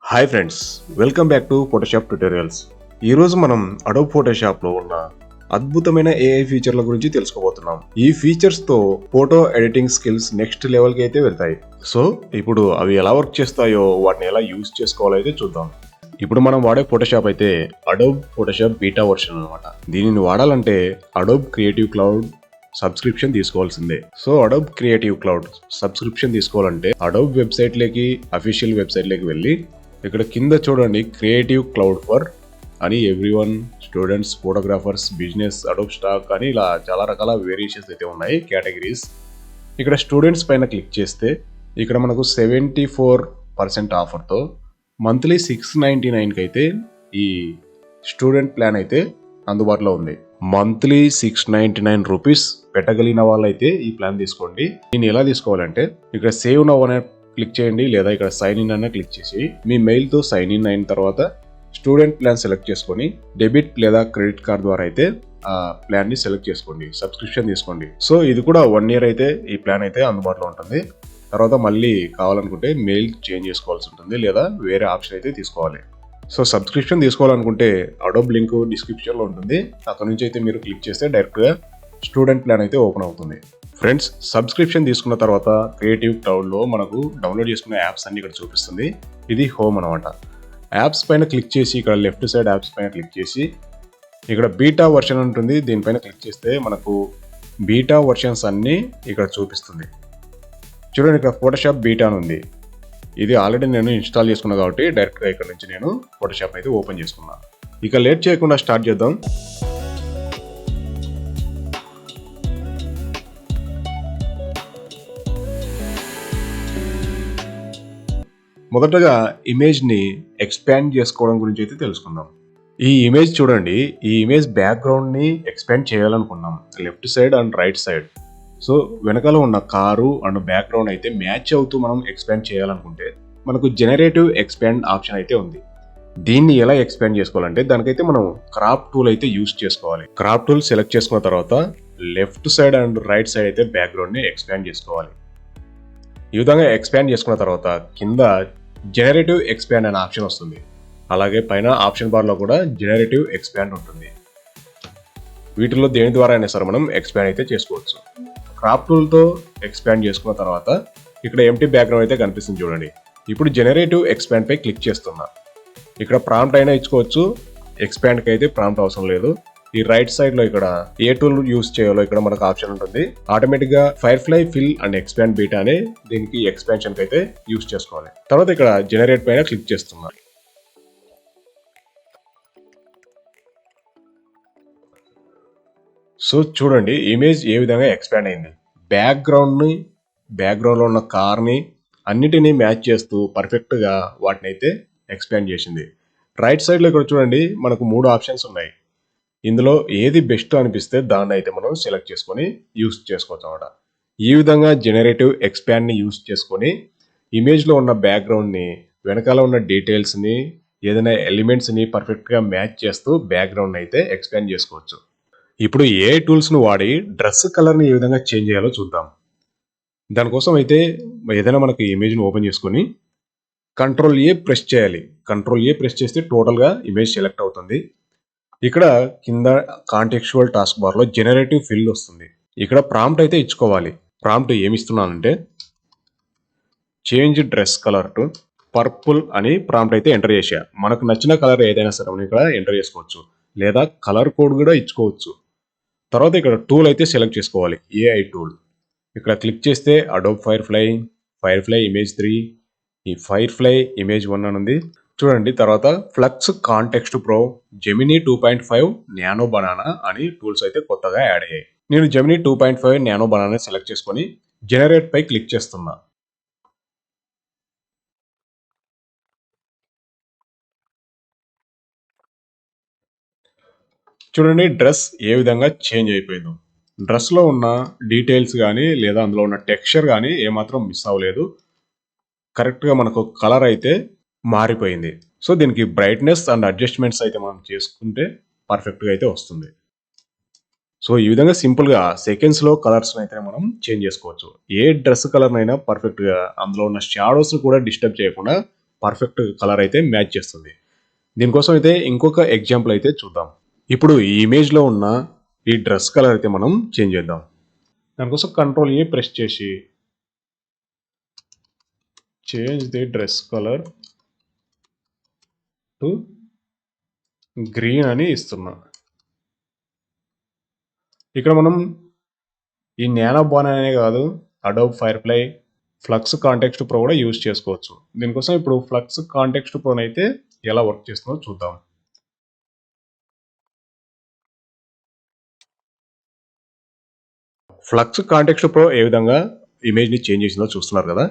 Hi friends, welcome back to Photoshop tutorials. ఈరోజు మనం Adobe ఫోటోషాప్లో ఉన్న అద్భుతమైన ఏఐ ఫీచర్ల గురించి తెలుసుకోబోతున్నాం. ఈ ఫీచర్స్తో ఫోటో ఎడిటింగ్ స్కిల్స్ నెక్స్ట్ లెవెల్కి అయితే వెళ్తాయి. సో ఇప్పుడు అవి ఎలా వర్క్ చేస్తాయో వాటిని ఎలా యూజ్ చేసుకోవాలో అయితే చూద్దాం. ఇప్పుడు మనం వాడే ఫోటోషాప్ అయితే అడోబ్ ఫోటోషాప్ బీటా వర్షన్ అనమాట. దీనిని వాడాలంటే అడోబ్ క్రియేటివ్ క్లౌడ్ సబ్స్క్రిప్షన్ తీసుకోవాల్సిందే. So Adobe creative cloud subscription తీసుకోవాలంటే అడోబ్ వెబ్సైట్ లోకి అఫీషియల్ వెబ్సైట్ లోకి వెళ్ళి ఇక్కడ కింద చూడండి క్రియేటివ్ క్లౌడ్ ఫర్ అని everyone, students, photographers, business, Adobe stock అని ఇలా చాలా రకాల వేరియేషన్స్ అయితే ఉన్నాయి కేటగిరీస్. ఇక్కడ స్టూడెంట్స్ పైన క్లిక్ చేస్తే ఇక్కడ మనకు 74% ఆఫర్తో మంత్లీ $699కి అయితే ఈ స్టూడెంట్ ప్లాన్ అయితే అందుబాటులో ఉంది. మంత్లీ $699 పెట్టగలిగిన వాళ్ళైతే ఈ ప్లాన్ తీసుకోండి. దీన్ని ఎలా తీసుకోవాలంటే ఇక్కడ సేవ్ నౌ అనే క్లిక్ చేయండి, లేదా ఇక్కడ సైన్ ఇన్ అనే క్లిక్ చేసి మీ మెయిల్తో సైన్ ఇన్ అయిన తర్వాత స్టూడెంట్ ప్లాన్ సెలెక్ట్ చేసుకొని డెబిట్ లేదా క్రెడిట్ కార్డ్ ద్వారా అయితే ఆ ప్లాన్ ని సెలెక్ట్ చేసుకోండి, సబ్స్క్రిప్షన్ తీసుకోండి. సో ఇది కూడా 1 year అయితే ఈ ప్లాన్ అయితే అందుబాటులో ఉంటుంది. తర్వాత మళ్ళీ కావాలనుకుంటే మెయిల్ చేంజ్ చేసుకోవాల్సి ఉంటుంది, లేదా వేరే ఆప్షన్ అయితే తీసుకోవాలి. సో సబ్స్క్రిప్షన్ తీసుకోవాలనుకుంటే అడోబ్ లింక్ డిస్క్రిప్షన్లో ఉంటుంది, అక్కడ నుంచి అయితే మీరు క్లిక్ చేస్తే డైరెక్ట్గా స్టూడెంట్ ప్లాన్ అయితే ఓపెన్ అవుతుంది. ఫ్రెండ్స్, సబ్స్క్రిప్షన్ తీసుకున్న తర్వాత క్రియేటివ్ క్లౌడ్లో మనకు డౌన్లోడ్ చేసుకున్న యాప్స్ అన్ని ఇక్కడ చూపిస్తుంది. ఇది హోమ్ అనమాట. యాప్స్ పైన క్లిక్ చేసి ఇక్కడ లెఫ్ట్ సైడ్ యాప్స్ పైన క్లిక్ చేసి ఇక్కడ బీటా వర్షన్ ఉంటుంది, దీనిపైన క్లిక్ చేస్తే మనకు బీటా వర్షన్స్ అన్నీ ఇక్కడ చూపిస్తుంది. చూడండి, ఇక్కడ ఫోటోషాప్ బీటా అని ఉంది. ఇది ఆల్రెడీ నేను ఇన్స్టాల్ చేసుకున్నా కాబట్టి డైరెక్ట్గా ఇక్కడ నుంచి నేను ఫోటోషాప్ అయితే ఓపెన్ చేసుకున్నా. ఇక లేట్ చేయకుండా స్టార్ట్ చేద్దాం. మొదటగా ఇమేజ్ని ఎక్స్పాండ్ చేసుకోవడం గురించి అయితే తెలుసుకుందాం. ఈ ఇమేజ్ చూడండి, ఈ ఇమేజ్ బ్యాక్గ్రౌండ్ని ఎక్స్పాండ్ చేయాలనుకున్నాం left side and right side. So వెనకాల ఉన్న కారు అండ్ బ్యాక్గ్రౌండ్ అయితే మ్యాచ్ అవుతూ మనం ఎక్స్పాండ్ చేయాలనుకుంటే మనకు జనరేటివ్ ఎక్స్పాండ్ ఆప్షన్ అయితే ఉంది. దీన్ని ఎలా ఎక్స్పాండ్ చేసుకోవాలంటే దానికైతే మనం క్రాప్ టూల్ అయితే యూజ్ చేసుకోవాలి. క్రాప్ టూల్ సెలెక్ట్ చేసుకున్న తర్వాత left side and right side అయితే బ్యాక్గ్రౌండ్ని ఎక్స్పాండ్ చేసుకోవాలి. ఈ విధంగా ఎక్స్పాండ్ చేసుకున్న తర్వాత కింద జనరేటివ్ ఎక్స్పాండ్ అనే ఆప్షన్ వస్తుంది. అలాగే పైన ఆప్షన్ బార్లో కూడా జనరేటివ్ ఎక్స్పాండ్ ఉంటుంది. వీటిలో దేని ద్వారా అయినా సరే మనం ఎక్స్పాండ్ అయితే చేసుకోవచ్చు. క్రాప్ టూల్తో ఎక్స్పాండ్ చేసుకున్న తర్వాత ఇక్కడ ఎంటీ బ్యాక్గ్రౌండ్ అయితే కనిపిస్తుంది చూడండి. ఇప్పుడు జనరేటివ్ ఎక్స్పాండ్ పై క్లిక్ చేస్తున్నా. ఇక్కడ ప్రాంప్ట్ అయినా ఇచ్చుకోవచ్చు, ఎక్స్పాండ్కి అయితే ప్రాంప్ట్ అవసరం లేదు. ఈ రైట్ సైడ్ లో ఇక్కడ ఏ టూల్ యూస్ చేయాలో ఇక్కడ మనకు ఆప్షన్ ఉంటుంది. ఆటోమేటిక్ గా firefly fill and expand beta అనే దీనికి ఎక్స్పాన్షన్ కి అయితే యూస్ చేసుకోవాలి. తర్వాత ఇక్కడ జనరేట్ పైన క్లిక్ చేస్తున్నా. సో చూడండి ఇమేజ్ ఏ విధంగా ఎక్స్పాండ్ అయింది. బ్యాక్గ్రౌండ్ లో ఉన్న కార్ ని అన్నిటినీ మ్యాచ్ చేస్తూ పర్ఫెక్ట్ గా వాటిని అయితే ఎక్స్పాండ్ చేసింది. రైట్ సైడ్ లో ఇక్కడ చూడండి మనకు 3 ఆప్షన్స్ ఉన్నాయి. ఇందులో ఏది బెస్ట్ అనిపిస్తే దాన్ని అయితే మనం సెలెక్ట్ చేసుకొని యూస్ చేసుకోవచ్చు అన్నమాట. ఈ విధంగా జనరేటివ్ ఎక్స్పాండ్ని యూస్ చేసుకొని ఇమేజ్లో ఉన్న బ్యాక్గ్రౌండ్ని, వెనకాల ఉన్న డీటెయిల్స్ని, ఏదైనా ఎలిమెంట్స్ని పర్ఫెక్ట్గా మ్యాచ్ చేస్తూ బ్యాక్గ్రౌండ్ అయితే ఎక్స్పాండ్ చేసుకోవచ్చు. ఇప్పుడు ఏ టూల్స్ను వాడి డ్రెస్ కలర్ని ఏ విధంగా చేంజ్ చేయాలో చూద్దాం. దానికోసం అయితే ఏదైనా మనకు ఇమేజ్ని ఓపెన్ చేసుకొని కంట్రోల్ ఏ ప్రెస్ చేయాలి. కంట్రోల్ ఏ ప్రెస్ చేస్తే టోటల్గా ఇమేజ్ సెలెక్ట్ అవుతుంది. ఇక్కడ కింద కాంటెక్చువల్ టాస్క్ బార్ లో జనరేటివ్ ఫిల్ వస్తుంది. ఇక్కడ ప్రాంప్ట్ అయితే ఇచ్చుకోవాలి. ప్రాంప్ట్ ఏమి ఇస్తున్నానంటే change dress colour to purple అని ప్రాంప్ట్ అయితే ఎంటర్ చేసా. మనకు నచ్చిన కలర్ ఏదైనా సరే మనం ఇక్కడ ఎంటర్ చేసుకోవచ్చు, లేదా కలర్ కోడ్ కూడా ఇచ్చుకోవచ్చు. తర్వాత ఇక్కడ టూల్ అయితే సెలెక్ట్ చేసుకోవాలి, ఏఐ టూల్. ఇక్కడ క్లిక్ చేస్తే అడోబ్ ఫైర్ఫ్లై ఇమేజ్ 3, ఈ ఫైర్ఫ్లై ఇమేజ్ 1 అని ఉంది చూడండి. తర్వాత flux context pro, Gemini 2.5 nano banana అని టూల్స్ అయితే కొత్తగా యాడ్ అయ్యాయి. నేను జెమినీ 2.5 నానో బనానా సెలెక్ట్ చేసుకొని జనరేట్ పై క్లిక్ చేస్తున్నా. చూడండి డ్రెస్ ఏ విధంగా చేంజ్ అయిపోయిందో. డ్రెస్లో ఉన్న డీటెయిల్స్ కానీ లేదా అందులో ఉన్న టెక్స్చర్ కానీ ఏమాత్రం మిస్ అవ్వలేదు. కరెక్ట్గా మనకు కలర్ అయితే మారిపోయింది. సో దీనికి బ్రైట్నెస్ అండ్ అడ్జస్ట్మెంట్స్ అయితే మనం చేసుకుంటే పర్ఫెక్ట్గా అయితే వస్తుంది. సో ఈ విధంగా సింపుల్గా సెకండ్స్లో కలర్స్ అయితే మనం చేంజ్ చేసుకోవచ్చు. ఏ డ్రెస్ కలర్ అయినా పర్ఫెక్ట్గా అందులో ఉన్న షాడోస్ కూడా డిస్టర్బ్ చేయకుండా పర్ఫెక్ట్ కలర్ అయితే మ్యాచ్ చేస్తుంది. దీనికోసం అయితే ఇంకొక ఎగ్జాంపుల్ అయితే చూద్దాం. ఇప్పుడు ఈ ఇమేజ్లో ఉన్న ఈ డ్రెస్ కలర్ అయితే మనం చేంజ్ చేద్దాం. దానికోసం కంట్రోల్ ఏ ప్రెస్ చేసి change the dress colour to green అని ఇస్తున్నా. ఇక్కడ మనం ఈ నానో బాన్ అనే కాదు, Adobe firefly flux context pro కూడా యూజ్ చేసుకోవచ్చు. దీనికోసం ఇప్పుడు ఫ్లక్స్ కాంటెక్స్ట్ ప్రో అయితే ఎలా వర్క్ చేస్తుందో చూద్దాం. ఫ్లక్స్ కాంటెక్స్ట్ ప్రో ఏ విధంగా ఇమేజ్ని చేంజ్ చేసిందో చూస్తున్నారు కదా.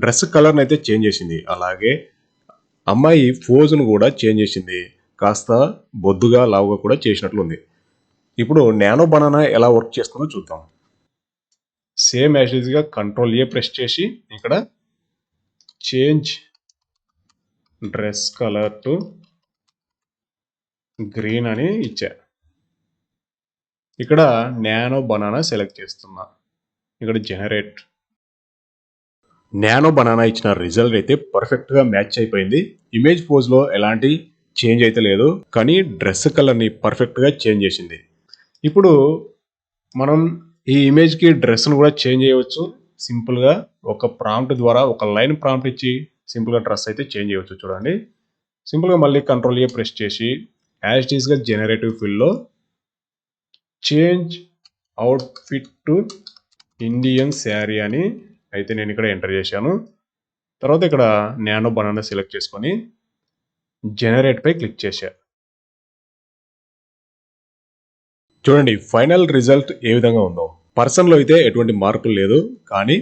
డ్రెస్ కలర్ని అయితే చేంజ్ చేసింది, అలాగే అమ్మాయి ఫోజును కూడా చేంజ్ చేసింది, కాస్త బొద్దుగా లావుగా కూడా చేసినట్లుంది. ఇప్పుడు నానో బనానా ఎలా వర్క్ చేస్తుందో చూద్దాం. సేమ్ యాజ్ యూజ్గా కంట్రోల్ ఏ ప్రెస్ చేసి ఇక్కడ change dress colour to green అని ఇచ్చా. ఇక్కడ నానో బనానా సెలెక్ట్ చేస్తున్నా. ఇక్కడ జనరేట్ నానో బనానా ఇచ్చిన రిజల్ట్ అయితే పర్ఫెక్ట్గా మ్యాచ్ అయిపోయింది. ఇమేజ్ పోజ్లో ఎలాంటి చేంజ్ అయితే లేదు, కానీ డ్రెస్ కలర్ని పర్ఫెక్ట్గా చేంజ్ చేసింది. ఇప్పుడు మనం ఈ ఇమేజ్కి డ్రెస్ను కూడా చేంజ్ చేయవచ్చు. సింపుల్గా ఒక ప్రాంప్ట్ ద్వారా, ఒక లైన్ ప్రాంప్ట్ ఇచ్చి సింపుల్గా డ్రెస్ అయితే చేంజ్ చేయవచ్చు. చూడండి, సింపుల్గా మళ్ళీ కంట్రోల్ ఏ ప్రెస్ చేసి యాజ్ ఇట్ ఈస్గా జనరేటివ్ ఫీల్డ్లో change outfit to Indian sari అని అయితే నేను ఇక్కడ ఎంటర్ చేశాను. తర్వాత ఇక్కడ నానో బనానా సెలెక్ట్ చేసుకొని జనరేట్ పై క్లిక్ చేశా. చూడండి ఫైనల్ రిజల్ట్ ఏ విధంగా ఉందో. పర్సన్లో అయితే ఎటువంటి మార్పులు లేదు, కానీ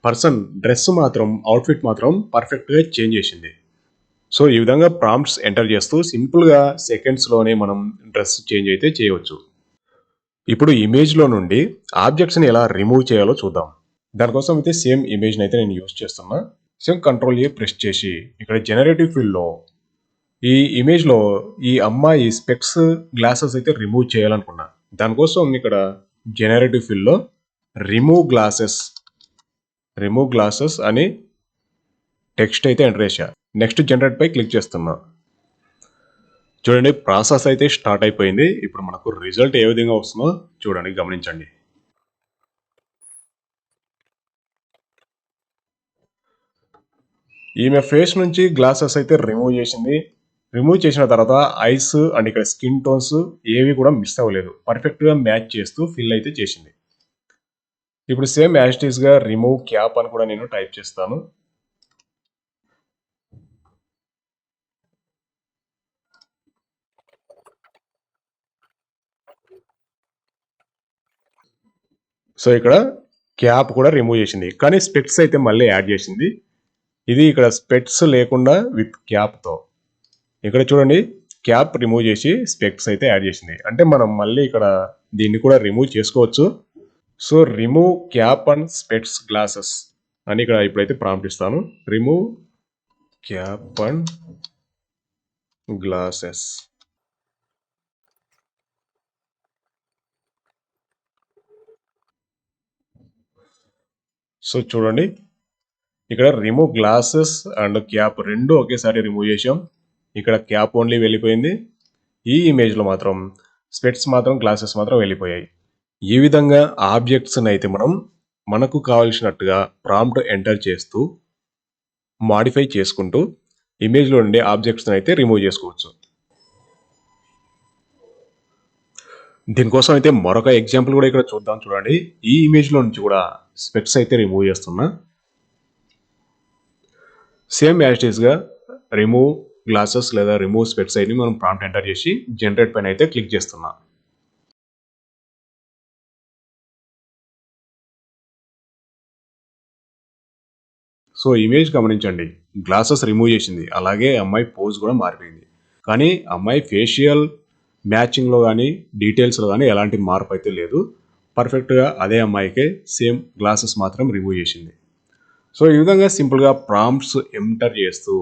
పర్సన్ డ్రెస్ మాత్రం, అవుట్ఫిట్ మాత్రం పర్ఫెక్ట్గా చేంజ్ చేసింది. సో ఈ విధంగా ప్రాంప్ట్స్ ఎంటర్ చేస్తూ సింపుల్గా సెకండ్స్లోనే మనం డ్రెస్ చేంజ్ అయితే చేయవచ్చు. ఇప్పుడు ఇమేజ్లో నుండి ఆబ్జెక్ట్స్ని ఎలా రిమూవ్ చేయాలో చూద్దాం. దానికోసం అయితే సేమ్ ఇమేజ్ని అయితే నేను యూజ్ చేస్తున్నా. సేమ్ కంట్రోల్ ఏ ప్రెస్ చేసి ఇక్కడ జనరేటివ్ ఫీల్డ్లో ఈ ఇమేజ్లో ఈ అమ్మాయి స్పెక్స్ గ్లాసెస్ అయితే రిమూవ్ చేయాలనుకున్నా. దానికోసం ఇక్కడ జనరేటివ్ ఫీల్డ్లో రిమూవ్ గ్లాసెస్ అని టెక్స్ట్ అయితే ఎంటర్ చేశా. నెక్స్ట్ జనరేట్ పై క్లిక్ చేస్తున్నా. చూడండి ప్రాసెస్ అయితే స్టార్ట్ అయిపోయింది. ఇప్పుడు మనకు రిజల్ట్ ఏ విధంగా వస్తుందో చూడండి, గమనించండి. ఈమె ఫేస్ నుంచి గ్లాసెస్ అయితే రిమూవ్ చేసింది. రిమూవ్ చేసిన తర్వాత ఐస్ అండ్ ఇక్కడ స్కిన్ టోన్స్ ఏవి కూడా మిస్ అవ్వలేదు, పర్ఫెక్ట్గా మ్యాచ్ చేస్తూ ఫిల్ అయితే చేసింది. ఇప్పుడు సేమ్ యాస్టీస్గా రిమూవ్ క్యాప్ అని కూడా నేను టైప్ చేస్తాను. సో ఇక్కడ క్యాప్ కూడా రిమూవ్ చేసింది, కానీ స్పెక్స్ అయితే మళ్ళీ యాడ్ చేసింది. ఇది ఇక్కడ స్పెక్స్ లేకుండా విత్ క్యాప్తో. ఇక్కడ చూడండి క్యాప్ రిమూవ్ చేసి స్పెక్స్ అయితే యాడ్ చేసింది. అంటే మనం మళ్ళీ ఇక్కడ దీన్ని కూడా రిమూవ్ చేసుకోవచ్చు. So remove cap and specs glasses అని ఇక్కడ ఇప్పుడైతే ప్రాంప్ట్ ఇస్తాను. Remove cap and glasses. So చూడండి ఇక్కడ రిమూవ్ గ్లాసెస్ అండ్ క్యాప్ రెండు ఒకేసారి రిమూవ్ చేసాం. ఇక్కడ క్యాప్ ఓన్లీ వెళ్ళిపోయింది. ఈ ఇమేజ్లో మాత్రం స్పెట్స్ మాత్రం, గ్లాసెస్ మాత్రం వెళ్ళిపోయాయి. ఈ విధంగా ఆబ్జెక్ట్స్ని అయితే మనం మనకు కావాల్సినట్టుగా ప్రాంప్ట్ ఎంటర్ చేస్తూ మాడిఫై చేసుకుంటూ ఇమేజ్లో ఉండే ఆబ్జెక్ట్స్ని అయితే రిమూవ్ చేసుకోవచ్చు. దీనికోసం అయితే మరొక ఎగ్జాంపుల్ కూడా ఇక్కడ చూద్దాం. చూడండి, ఈ ఇమేజ్లో నుంచి కూడా స్పెట్స్ అయితే రిమూవ్ చేస్తున్నా. సేమ్ యాస్టీస్గా రిమూవ్ గ్లాసెస్ లేదా రిమూవ్ స్పెట్స్ అయితే మనం ప్రాంప్ట్ ఎంటర్ చేసి జనరేట్ పైన అయితే క్లిక్ చేస్తున్నా. సో ఇమేజ్ గమనించండి, గ్లాసెస్ రిమూవ్ చేసింది, అలాగే అమ్మాయి పోజ్ కూడా మారిపోయింది. కానీ అమ్మాయి ఫేషియల్ మ్యాచింగ్లో కానీ డీటెయిల్స్లో కానీ ఎలాంటి మార్పు అయితే లేదు. పర్ఫెక్ట్గా అదే అమ్మాయికే సేమ్ గ్లాసెస్ మాత్రం రిమూవ్ చేసింది. సో ఈ విధంగా సింపుల్గా ప్రాంప్ట్స్ ఎంటర్ చేస్తూ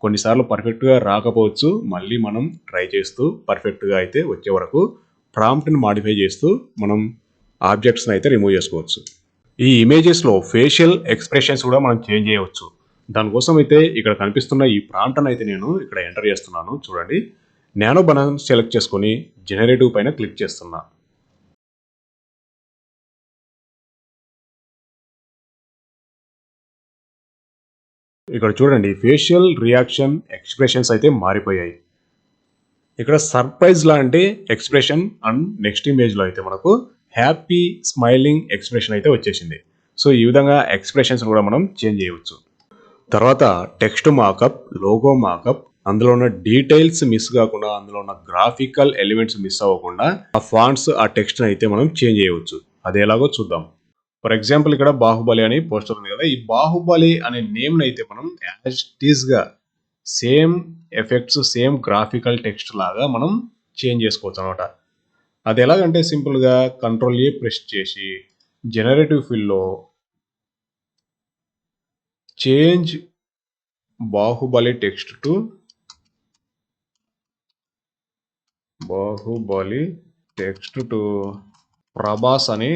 కొన్నిసార్లు పర్ఫెక్ట్గా రాకపోవచ్చు, మళ్ళీ మనం ట్రై చేస్తూ పర్ఫెక్ట్గా అయితే వచ్చే వరకు ప్రాంప్ట్ని మాడిఫై చేస్తూ మనం ఆబ్జెక్ట్స్ని అయితే రిమూవ్ చేసుకోవచ్చు. ఈ ఇమేజెస్లో ఫేషియల్ ఎక్స్ప్రెషన్స్ కూడా మనం చేంజ్ చేయవచ్చు. దానికోసం అయితే ఇక్కడ కనిపిస్తున్న ఈ ప్రాంప్ట్ అయితే నేను ఇక్కడ ఎంటర్ చేస్తున్నాను. చూడండి, నానో బనానా సెలెక్ట్ చేసుకొని జనరేటివ్ పైన క్లిక్ చేస్తున్నా. ఇక్కడ చూడండి, ఫేషియల్ రియాక్షన్ ఎక్స్ప్రెషన్స్ అయితే మారిపోయాయి. ఇక్కడ సర్ప్రైజ్ లాంటి ఎక్స్ప్రెషన్ అండ్ నెక్స్ట్ ఇమేజ్లో అయితే మనకు హ్యాపీ స్మైలింగ్ ఎక్స్ప్రెషన్ అయితే వచ్చేసింది. సో ఈ విధంగా ఎక్స్ప్రెషన్స్ కూడా మనం చేంజ్ చేయవచ్చు. తర్వాత టెక్స్ట్ మార్కప్, లోగో మార్కప్, అందులో ఉన్న డీటెయిల్స్ మిస్ కాకుండా, అందులో ఉన్న గ్రాఫికల్ ఎలిమెంట్స్ మిస్ అవ్వకుండా ఆ ఫాంట్స్, ఆ టెక్స్ట్ అయితే మనం చేంజ్ చేయవచ్చు. అది ఎలాగో చూద్దాం. ఫర్ ఎగ్జాంపుల్ ఇక్కడ బాహుబలి అని పోస్టర్ ఉంది కదా, ఈ బాహుబలి అనే నేమ్ అయితే మనం యాజ్ ఇట్ ఈస్ గా same effects, same graphical text లాగా మనం చేంజ్ చేసుకోవచ్చు అనమాట. అది ఎలాగంటే సింపుల్ గా కంట్రోల్ ఏ ప్రెస్ చేసి జనరేటివ్ ఫీల్డ్లో change Baahubali text to Baahubali text to Prabhas అని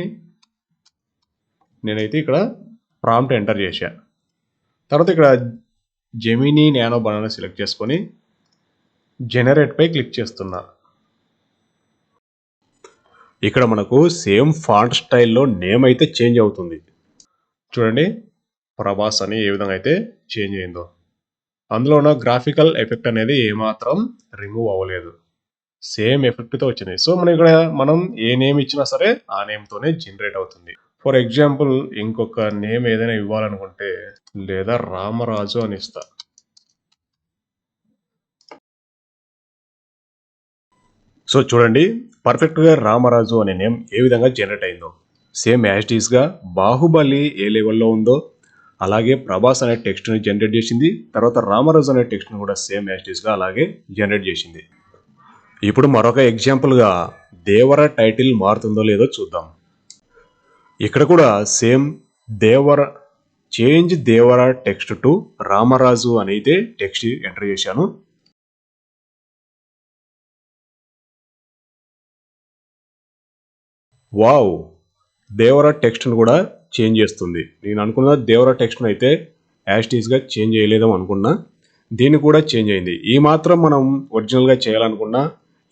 నేనైతే ఇక్కడ ప్రాంప్ట్ ఎంటర్ చేశాను. తర్వాత ఇక్కడ జెమినీ నానో బనానా సెలెక్ట్ చేసుకొని జనరేట్ పై క్లిక్ చేస్తున్నా. ఇక్కడ మనకు సేమ్ ఫాంట్ స్టైల్లో నేమ్ అయితే చేంజ్ అవుతుంది. చూడండి, ప్రభాస్ అని ఏ విధంగా అయితే చేంజ్ అయిందో. అందులో ఉన్న గ్రాఫికల్ ఎఫెక్ట్ అనేది ఏమాత్రం రిమూవ్ అవ్వలేదు, సేమ్ ఎఫెక్ట్తో వచ్చినాయి. సో మనం ఏ నేమ్ ఇచ్చినా సరే ఆ నేమ్తోనే జనరేట్ అవుతుంది. ఫర్ ఎగ్జాంపుల్ ఇంకొక నేమ్ ఏదైనా ఇవ్వాలనుకుంటే, లేదా రామరాజు అని ఇస్తా. సో చూడండి, పర్ఫెక్ట్గా రామరాజు అనే నేమ్ ఏ విధంగా జనరేట్ అయిందో. సేమ్ యాజ్ ఇట్ ఈస్గా బాహుబలి ఏ లెవెల్లో ఉందో అలాగే ప్రభాస్ అనే టెక్స్ట్ని జనరేట్ చేసింది. తర్వాత రామరాజు అనే టెక్స్ట్ని కూడా సేమ్ యాజ్ ఇట్ ఈస్గా అలాగే జనరేట్ చేసింది. ఇప్పుడు మరొక ఎగ్జాంపుల్గా దేవర టైటిల్ మారుతుందో లేదో చూద్దాం. ఇక్కడ కూడా same change Devara text to Ramaraju అనేది టెక్స్ట్ ఎంటర్ చేశాను. వావ్, దేవర టెక్స్ట్ను కూడా చేంజ్ చేస్తుంది. నేను అనుకున్న దేవర టెక్స్ట్ను అయితే యాస్టీస్గా చేంజ్ చేయలేదాం అనుకున్నా, దీన్ని కూడా చేంజ్ అయింది. ఈ మాత్రం మనం ఒరిజినల్గా చేయాలనుకున్నా,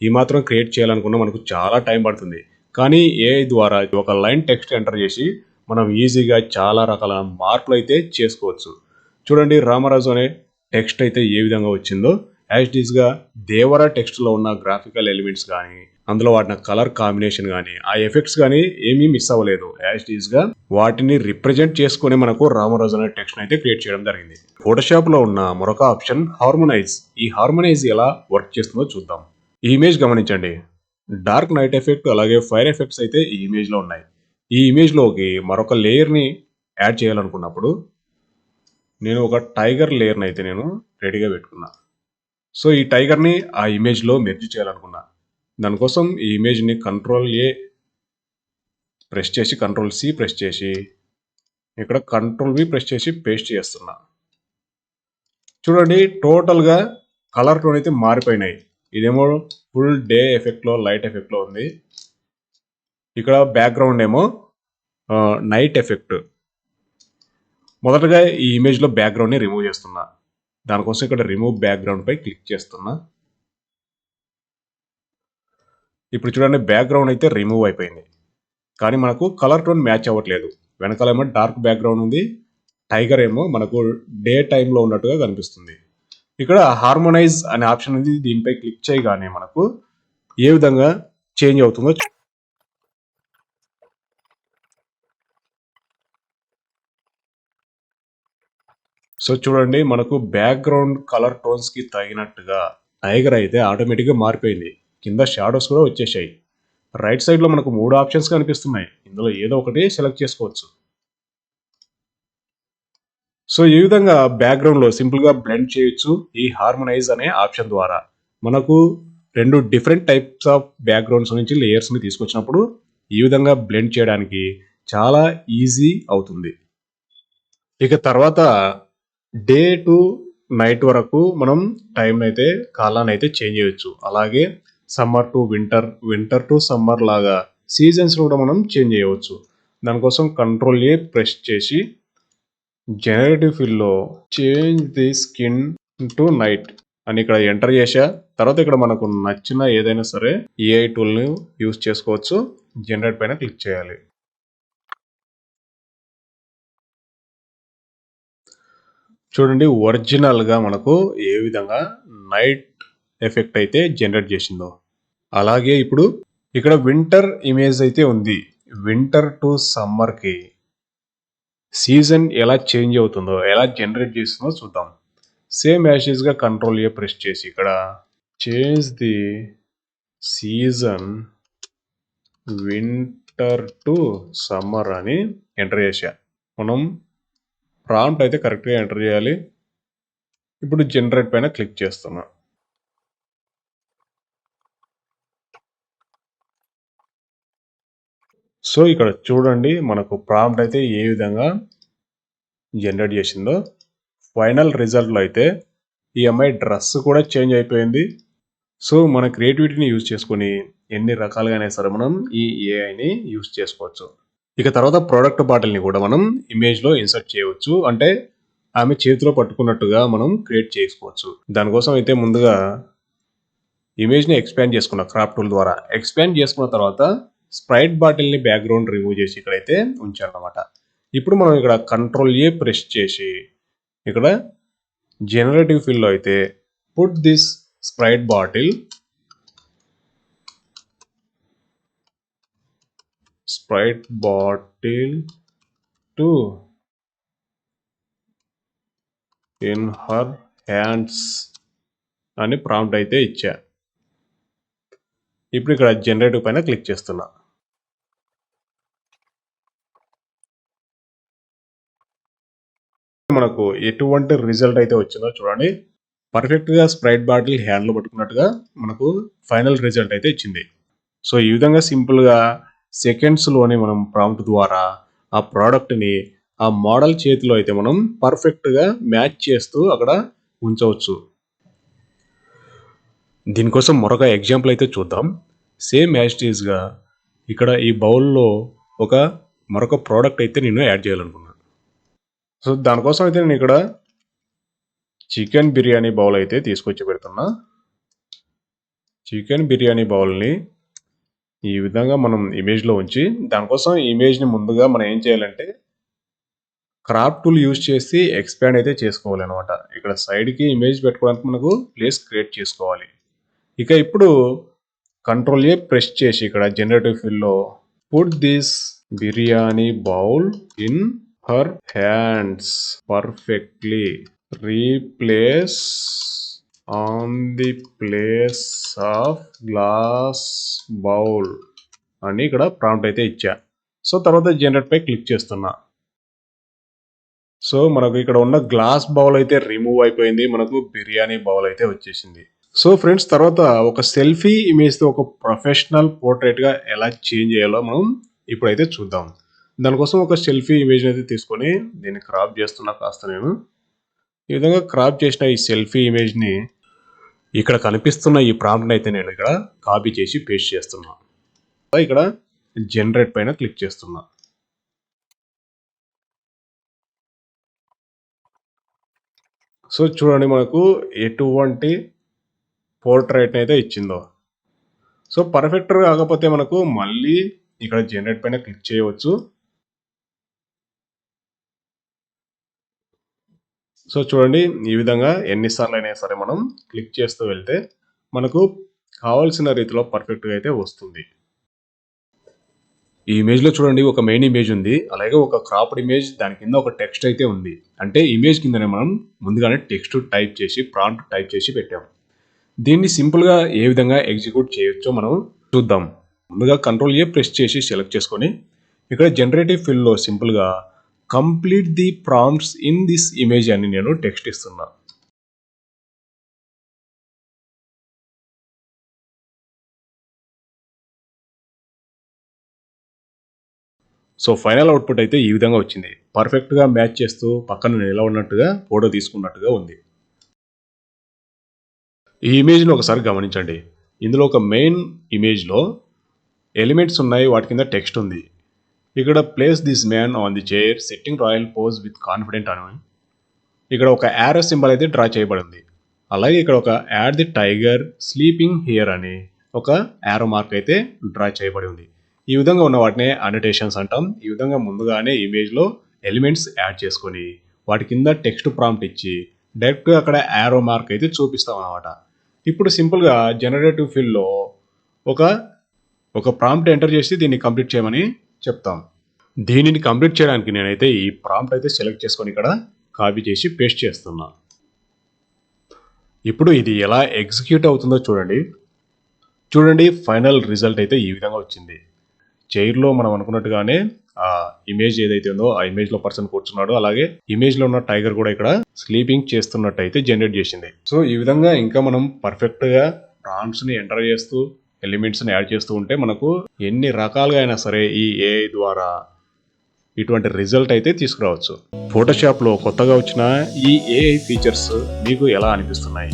ఈ మాత్రం క్రియేట్ చేయాలనుకున్నా మనకు చాలా టైం పడుతుంది. కానీ ఏఐ ద్వారా ఒక లైన్ టెక్స్ట్ ఎంటర్ చేసి మనం ఈజీగా చాలా రకాల మార్పులు అయితే చేసుకోవచ్చు. చూడండి, రామరాజు అనే టెక్స్ట్ అయితే ఏ విధంగా వచ్చిందో. యాస్టీస్గా దేవర టెక్స్ట్లో ఉన్న గ్రాఫికల్ ఎలిమెంట్స్ కానీ, అందులో వాటిన కలర్ కాంబినేషన్ కానీ, ఆ ఎఫెక్ట్స్ కానీ ఏమీ మిస్ అవ్వలేదు. యాస్టీస్గా వాటిని రిప్రజెంట్ చేసుకుని మనకు రామరాజు అనే టెక్స్ట్ అయితే క్రియేట్ చేయడం జరిగింది. ఫోటోషాప్లో ఉన్న మరొక ఆప్షన్ హార్మోనైజ్. ఈ హార్మోనైజ్ ఎలా వర్క్ చేస్తుందో చూద్దాం. ఈ ఇమేజ్ గమనించండి, డార్క్ నైట్ ఎఫెక్ట్ అలాగే ఫైర్ ఎఫెక్ట్స్ అయితే ఈ ఇమేజ్లో ఉన్నాయి. ఈ ఇమేజ్లోకి మరొక లేయర్ని యాడ్ చేయాలనుకున్నప్పుడు నేను ఒక టైగర్ లేయర్ని అయితే నేను రెడీగా పెట్టుకున్నా. సో ఈ టైగర్ని ఆ ఇమేజ్లో మెర్జ్ చేయాలనుకున్నా. దానికోసం ఈ ఇమేజ్ని కంట్రోల్ ఏ ప్రెస్ చేసి కంట్రోల్ సి ప్రెస్ చేసి ఇక్కడ కంట్రోల్ వి ప్రెస్ చేసి పేస్ట్ చేస్తున్నా. చూడండి, టోటల్గా కలర్ టోన్ అయితే మారిపోయినాయి. ఇదేమో ఫుల్ డే ఎఫెక్ట్లో, లైట్ ఎఫెక్ట్లో ఉంది. ఇక్కడ బ్యాక్గ్రౌండ్ ఏమో నైట్ ఎఫెక్ట్. మొదటగా ఈ ఇమేజ్లో బ్యాక్గ్రౌండ్ని రిమూవ్ చేస్తున్నా. దానికోసం ఇక్కడ రిమూవ్ బ్యాక్గ్రౌండ్ పై క్లిక్ చేస్తున్నా. ఇప్పుడు చూడండి, బ్యాక్గ్రౌండ్ అయితే రిమూవ్ అయిపోయింది, కానీ మనకు కలర్ టోన్ మ్యాచ్ అవ్వట్లేదు. వెనకాల ఏమో డార్క్ బ్యాక్గ్రౌండ్ ఉంది, టైగర్ ఏమో మనకు డే టైంలో ఉన్నట్టుగా కనిపిస్తుంది. ఇక్కడ హార్మోనైజ్ అనే ఆప్షన్ ఉంది, దీనిపై క్లిక్ చేయగానే మనకు ఏ విధంగా చేంజ్ అవుతుందో. సో చూడండి, మనకు బ్యాక్గ్రౌండ్ కలర్ టోన్స్కి తగినట్టుగా టైగర్ అయితే ఆటోమేటిక్గా మారిపోయింది. కింద షాడోస్ కూడా వచ్చేసాయి. రైట్ సైడ్లో మనకు 3 ఆప్షన్స్ కనిపిస్తున్నాయి, ఇందులో ఏదో ఒకటి సెలెక్ట్ చేసుకోవచ్చు. సో ఈ విధంగా బ్యాక్గ్రౌండ్లో సింపుల్గా బ్లెండ్ చేయొచ్చు ఈ హార్మోనైజ్ అనే ఆప్షన్ ద్వారా. మనకు 2 డిఫరెంట్ టైప్స్ ఆఫ్ బ్యాక్గ్రౌండ్స్ నుంచి లేయర్స్ని తీసుకొచ్చినప్పుడు ఈ విధంగా బ్లెండ్ చేయడానికి చాలా ఈజీ అవుతుంది. ఇక తర్వాత డే టు నైట్ వరకు మనం టైం అయితే కాలాన్ని అయితే చేంజ్ చేయొచ్చు. అలాగే summer to winter, winter to summer లాగా సీజన్స్ కూడా మనం చేంజ్ చేయవచ్చు. దానికోసం కంట్రోల్ ఏ ప్రెస్ చేసి జనరేటివ్ ఫీల్డ్లో change the skin to night అని ఇక్కడ ఎంటర్ చేసా. తర్వాత ఇక్కడ మనకు నచ్చిన ఏదైనా సరే ఏఐ టూల్ని యూజ్ చేసుకోవచ్చు. జనరేట్ పైన క్లిక్ చేయాలి. చూడండి ఒరిజినల్గా మనకు ఏ విధంగా నైట్ ఎఫెక్ట్ అయితే జనరేట్ చేసిందో. అలాగే ఇప్పుడు ఇక్కడ వింటర్ ఇమేజ్ అయితే ఉంది. వింటర్ టు సమ్మర్కి సీజన్ ఎలా చేంజ్ అవుతుందో, ఎలా జనరేట్ చేస్తుందో చూద్దాం. సేమ్ యాషెస్గా కంట్రోల్ ఏ ప్రెస్ చేసి ఇక్కడ change the season winter to summer అని ఎంటర్ చేసా. మనం ప్రాంప్ట్ అయితే కరెక్ట్గా ఎంటర్ చేయాలి. ఇప్పుడు జనరేట్ పైన క్లిక్ చేస్తున్నా. సో ఇక్కడ చూడండి మనకు ప్రాంప్ట్ అయితే ఏ విధంగా జనరేట్ చేసిందో. ఫైనల్ రిజల్ట్లో అయితే ఈ అమ్మాయి డ్రెస్ కూడా చేంజ్ అయిపోయింది. సో మన క్రియేటివిటీని యూజ్ చేసుకొని ఎన్ని రకాలుగానే సరే మనం ఈ ఏఐని యూజ్ చేసుకోవచ్చు. ఇక తర్వాత ప్రోడక్ట్ బాటిల్ని కూడా మనం ఇమేజ్లో ఇన్సర్ట్ చేయవచ్చు. అంటే ఆమె చేతిలో పట్టుకున్నట్టుగా మనం క్రియేట్ చేసుకోవచ్చు. దానికోసం అయితే ముందుగా ఇమేజ్ని ఎక్స్పాండ్ చేసుకున్న క్రాప్ టూల్ ద్వారా ఎక్స్పాండ్ చేసుకున్న తర్వాత స్ప్రైట్ బాటిల్ని బ్యాక్గ్రౌండ్ రిమూవ్ చేసి ఇక్కడైతే ఉంచాలన్నమాట. ఇప్పుడు మనం ఇక్కడ కంట్రోల్ ఏ ప్రెస్ చేసి ఇక్కడ జనరేటివ్ ఫీల్డ్లో అయితే put this Sprite bottle to in her hands అని ప్రాంప్ట్ అయితే ఇచ్చా. ఇప్పుడు ఇక్కడ జనరేటివ్ పైన క్లిక్ చేస్తున్నా. మనకు ఎటువంటి రిజల్ట్ అయితే వచ్చిందో చూడండి. పర్ఫెక్ట్గా స్ప్రైట్ బాటిల్ హ్యాండ్లో పట్టుకున్నట్టుగా మనకు ఫైనల్ రిజల్ట్ అయితే ఇచ్చింది. సో ఈ విధంగా సింపుల్గా సెకండ్స్లోనే మనం ప్రాంప్ట్ ద్వారా ఆ ప్రోడక్ట్ని ఆ మోడల్ చేతిలో అయితే మనం పర్ఫెక్ట్గా మ్యాచ్ చేస్తూ అక్కడ ఉంచవచ్చు. దీనికోసం మరొక ఎగ్జాంపుల్ అయితే చూద్దాం. సేమ్ యాస్టీస్గా ఇక్కడ ఈ బౌల్లో మరొక ప్రోడక్ట్ అయితే నేను యాడ్ చేయాలనుకున్నాను. సో దానికోసం అయితే నేను ఇక్కడ చికెన్ బిర్యానీ బౌల్ అయితే తీసుకొచ్చి పెడుతున్నా. చికెన్ బిర్యానీ బౌల్ని ఈ విధంగా మనం ఇమేజ్లో ఉంచి దానికోసం ఇమేజ్ని ముందుగా మనం ఏం చేయాలంటే క్రాప్ టూల్ యూజ్ చేసి ఎక్స్పాండ్ అయితే చేసుకోవాలి అనమాట. ఇక్కడ సైడ్కి ఇమేజ్ పెట్టుకోవడానికి మనకు ప్లేస్ క్రియేట్ చేసుకోవాలి. ఇక ఇప్పుడు కంట్రోల్ ఏ ప్రెస్ చేసి ఇక్కడ జనరేటివ్ ఫీల్డ్లో put this biryani bowl in her hands perfectly replace on the place of glass bowl అని ఇక్కడ ప్రాంప్ట్ అయితే ఇచ్చా. సో తర్వాత జనరేట్ పై క్లిక్ చేస్తున్నా. సో మనకు ఇక్కడ ఉన్న గ్లాస్ బౌల్ అయితే రిమూవ్ అయిపోయింది. మనకు బిర్యానీ బౌల్ అయితే వచ్చేసింది. సో ఫ్రెండ్స్, తర్వాత ఒక సెల్ఫీ ఇమేజ్తో ఒక ప్రొఫెషనల్ పోర్ట్రేట్గా ఎలా చేంజ్ చేయాలో మనం ఇప్పుడైతే చూద్దాం. దానికోసం ఒక సెల్ఫీ ఇమేజ్ అయితే తీసుకొని దీన్ని క్రాప్ చేస్తున్నా కాస్త నేను. ఈ విధంగా క్రాప్ చేసిన ఈ సెల్ఫీ ఇమేజ్ని ఇక్కడ కనిపిస్తున్న ఈ ప్రాంప్ట్ని అయితే నేను ఇక్కడ కాపీ చేసి పేస్ట్ చేస్తున్నా. ఇక్కడ జనరేట్ పైన క్లిక్ చేస్తున్నా. సో చూడండి మనకు ఎటువంటి పోర్ట్రేట్ అయితే ఇచ్చిందో. సో పర్ఫెక్ట్ కాకపోతే మనకు మళ్ళీ ఇక్కడ జనరేట్ పైన క్లిక్ చేయవచ్చు. సో చూడండి ఈ విధంగా ఎన్నిసార్లు అయినా సరే మనం క్లిక్ చేస్తూ వెళ్తే మనకు కావాల్సిన రీతిలో పర్ఫెక్ట్గా అయితే వస్తుంది. ఈ ఇమేజ్లో చూడండి ఒక మెయిన్ ఇమేజ్ ఉంది, అలాగే ఒక క్రాప్డ్ ఇమేజ్, దాని కింద ఒక టెక్స్ట్ అయితే ఉంది. అంటే ఇమేజ్ కిందనే మనం ముందుగానే టెక్స్ట్ టైప్ చేసి ప్రాంప్ట్ టైప్ చేసి పెట్టాం. దీన్ని సింపుల్గా ఏ విధంగా ఎగ్జిక్యూట్ చేయొచ్చో మనం చూద్దాం. ముందుగా కంట్రోల్ ఏ ప్రెస్ చేసి సెలెక్ట్ చేసుకొని ఇక్కడ జనరేటివ్ ఫీల్డ్లో సింపుల్గా complete the prompts in this image అని నేను టెక్స్ట్ ఇస్తున్నా. సో ఫైనల్ అవుట్పుట్ అయితే ఈ విధంగా వచ్చింది. పర్ఫెక్ట్గా మ్యాచ్ చేస్తూ పక్కన నిలబడినట్టుగా ఫోటో తీసుకున్నట్టుగా ఉంది. ఈ ఇమేజ్ని ఒకసారి గమనించండి. ఇందులో ఒక మెయిన్ ఇమేజ్లో ఎలిమెంట్స్ ఉన్నాయి, వాటి కింద టెక్స్ట్ ఉంది. ఇక్కడ place this man on the chair sitting royal pose with confident అని ఇక్కడ ఒక యారో సింబల్ అయితే డ్రా చేయబడింది. అలాగే ఇక్కడ ఒక add the tiger sleeping here అని ఒక యారో మార్క్ అయితే డ్రా చేయబడి ఉంది. ఈ విధంగా ఉన్న వాటినే అనోటేషన్స్ అంటాం. ఈ విధంగా ముందుగానే ఇమేజ్లో ఎలిమెంట్స్ యాడ్ చేసుకొని వాటి కింద టెక్స్ట్ ప్రాంప్ట్ ఇచ్చి డైరెక్ట్గా అక్కడ యారో మార్క్ అయితే చూపిస్తాం అన్నమాట. ఇప్పుడు సింపుల్గా జనరేటివ్ ఫీల్డ్లో ఒక ప్రాంప్ట్ ఎంటర్ చేసి దీన్ని కంప్లీట్ చేయమని చెప్తాం. దీనిని కంప్లీట్ చేయడానికి నేనైతే ఈ ప్రాంప్ట్ అయితే సెలెక్ట్ చేసుకొని ఇక్కడ కాపీ చేసి పేస్ట్ చేస్తున్నా. ఇప్పుడు ఇది ఎలా ఎగ్జిక్యూట్ అవుతుందో చూడండి ఫైనల్ రిజల్ట్ అయితే ఈ విధంగా వచ్చింది. చైర్లో మనం అనుకున్నట్టుగానే ఆ ఇమేజ్ ఏదైతే ఉందో ఆ ఇమేజ్లో పర్సన్ కూర్చున్నాడు, అలాగే ఇమేజ్లో ఉన్న టైగర్ కూడా ఇక్కడ స్లీపింగ్ చేస్తున్నట్టు అయితే జనరేట్ చేసింది. సో ఈ విధంగా ఇంకా మనం పర్ఫెక్ట్గా ప్రాంప్ట్స్ని ఎంటర్ చేస్తూ ఎలిమెంట్స్ని యాడ్ చేస్తూ ఉంటే మనకు ఎన్ని రకాలుగా అయినా సరే ఈ ఏఐ ద్వారా ఇటువంటి రిజల్ట్ అయితే తీసుకురావచ్చు. ఫోటోషాప్లో కొత్తగా వచ్చిన ఈ ఏఐ ఫీచర్స్ మీకు ఎలా అనిపిస్తున్నాయి?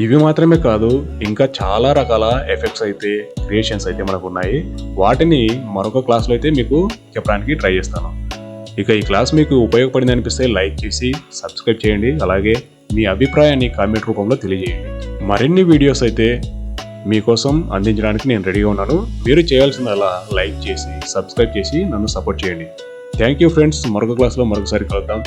ఇవి మాత్రమే కాదు, ఇంకా చాలా రకాల ఎఫెక్ట్స్ అయితే క్రియేషన్స్ అయితే మనకు ఉన్నాయి. వాటిని మరొక క్లాస్లో అయితే మీకు చెప్పడానికి ట్రై చేస్తాను. ఇక ఈ క్లాస్ మీకు ఉపయోగపడింది అనిపిస్తే లైక్ చేసి సబ్స్క్రైబ్ చేయండి. అలాగే మీ అభిప్రాయాన్ని కామెంట్ రూపంలో తెలియజేయండి. మరిన్ని వీడియోస్ అయితే మీకోసం అందించడానికి నేను రెడీగా ఉన్నాను. మీరు చేయాల్సిందల్లా లైక్ చేసి సబ్స్క్రైబ్ చేసి నన్ను సపోర్ట్ చేయండి. Thank you friends. మరొక క్లాస్లో మరొకసారి కలుద్దాం.